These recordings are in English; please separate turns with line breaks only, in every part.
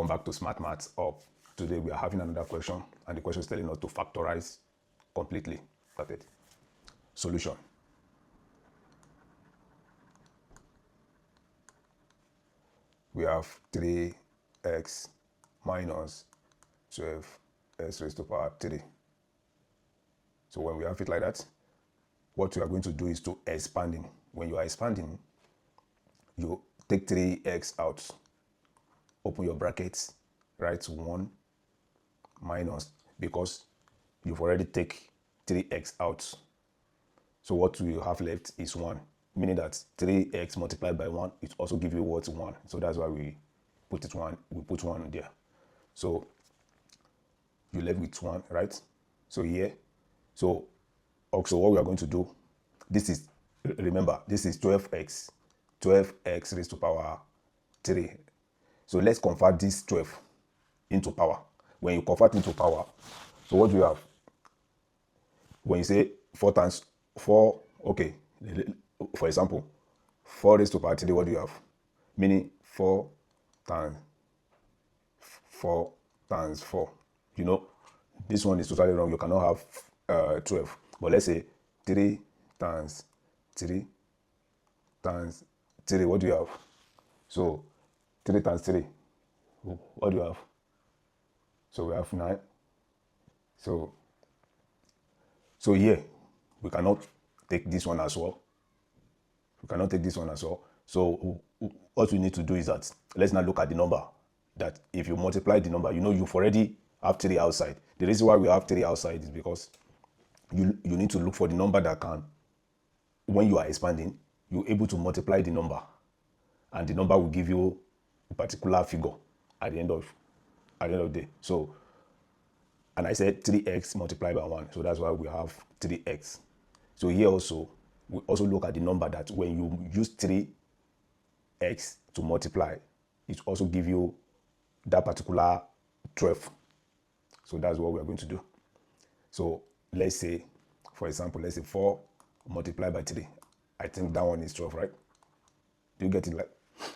Welcome back to Smart Maths Up. Today we are having another question, and the question is telling us to factorize completely. Got it? Solution. We have 3x minus 12s raised to power 3. So when we have it like that, what we are going to do is to expanding. When you are expanding, you take 3x out, open your brackets, write 1 minus, because you've already taken 3x out. So what we have left is 1, meaning that 3x multiplied by 1, it also gives you what? 1. So that's why we put it 1, we put 1 there. So you left with 1, right? So here, so also what we are going to do, this is, remember, this is 12x raised to power 3. So let's convert this 12 into power. When you convert into power, so what do you have? When you say 4 times 4, okay, for example, 4 raised to power 3, what do you have? Meaning 4 times 4 times 4. You know, this one is totally wrong. You cannot have 12. But let's say 3 times 3 times 3. What do you have? So 3 times 3. What do you have? So we have 9. So here, we cannot take this one as well. We cannot take this one as well. So what we need to do is that, let's now look at the number. That if you multiply the number, you know you've already have 3 outside. The reason why we have 3 outside is because you need to look for the number that can, when you are expanding, you're able to multiply the number. And the number will give you a particular figure at the end of the day. So, and I said 3x multiplied by 1. So that's why we have 3x. So here also, we also look at the number that when you use 3x to multiply, it also gives you that particular 12. So that's what we are going to do. So let's say, for example, let's say 4 multiplied by 3. I think that one is 12, right? Do you get it? Like,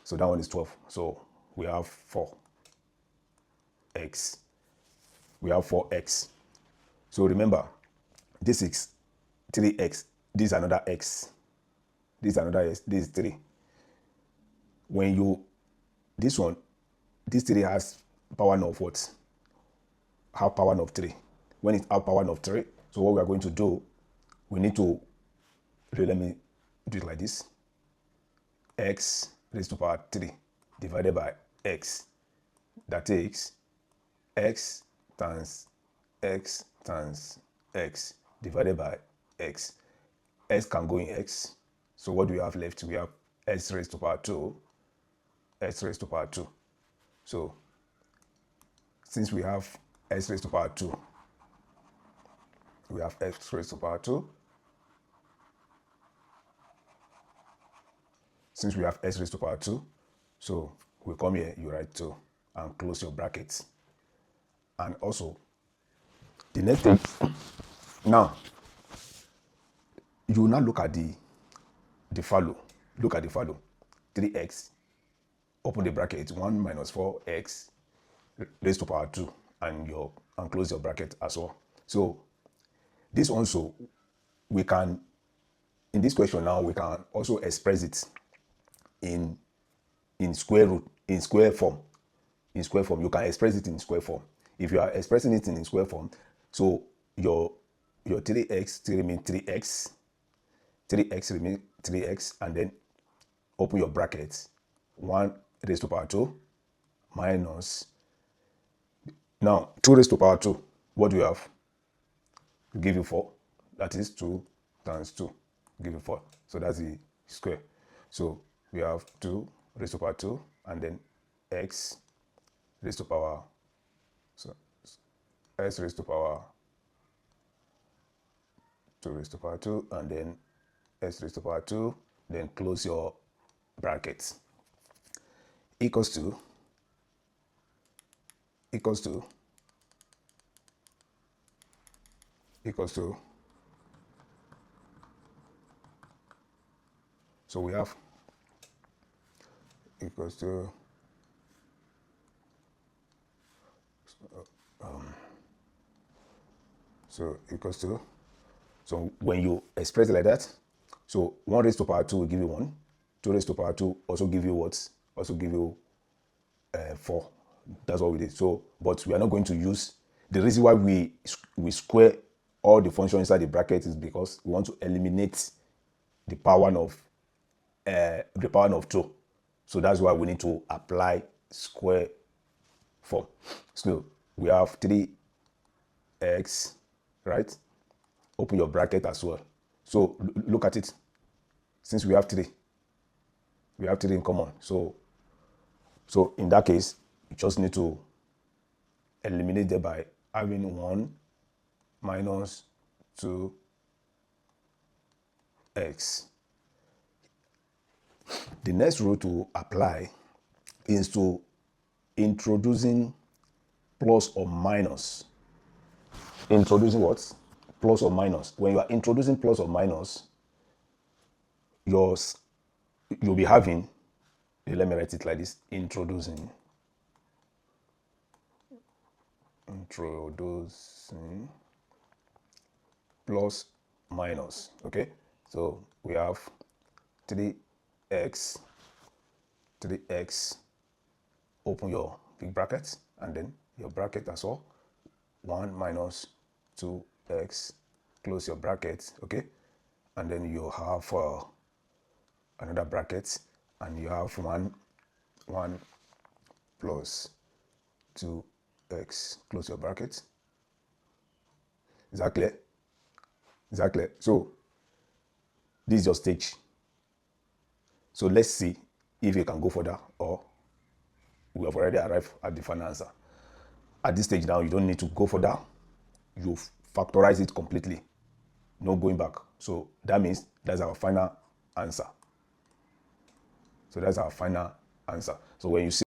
so that one is 12. So we have 4x. We have 4x. So remember, this is 3x. This is another x. This is another x. This is 3. When you, this 3 has power of what? Have power of 3. When it have power of 3, so what we are going to do, we need to, let me do it like this. X raised to power 3 divided by x. That takes x times x times x divided by x. X can go in x. So what do we have left? We have x raised to power 2. X raised to power 2. So since we have x raised to power 2, we have x raised to power 2. Since we have x raised to power 2, so we come here, you write 2 and close your brackets. And also, the next thing, now, you will now look at the follow. Look at the follow. 3x, open the bracket, 1 minus 4x raised to power 2, and close your bracket as well. So this also, we can, in this question now, we can also express it in square root, in square form. In square form, you can express it in square form. If you are expressing it in square form, so your 3x remain 3x, 3x remain 3x, and then open your brackets, 1 raised to power 2 minus, now 2 raised to power 2, what do you have? Will give you 4. That is 2 times 2, give you 4. So that's the square. So we have 2 raised to power 2, and then x raised to power, so x raised to power 2 raised to power 2, and then x raised to power 2, then close your brackets, equals to, so we have equals to So equals to, so when you express it like that, so 1 raised to power 2 will give you 1. 2 raised to power 2 also give you what? Also give you 4. That's what we did. So, but we are not going to use, the reason why we square all the functions inside the bracket is because we want to eliminate the power of 2. So that's why we need to apply square form. So we have 3x, right? Open your bracket as well. So look at it. Since we have 3 in common. So in that case, you just need to eliminate it by having 1 minus 2x. The next rule to apply is to introducing plus or minus. Introducing what? Plus or minus. When you are introducing plus or minus, you'll be having, let me write it like this, introducing plus minus. Okay, so we have 3x, open your big bracket, and then your bracket as well. 1 minus 2x, close your bracket. Okay, and then you have another bracket, and you have 1 plus 2x, close your bracket. Is that clear? So this is your stage. So let's see if you can go further, or we have already arrived at the final answer. At this stage now, you don't need to go further. You factorize it completely. No going back. So that means that's our final answer. So when you see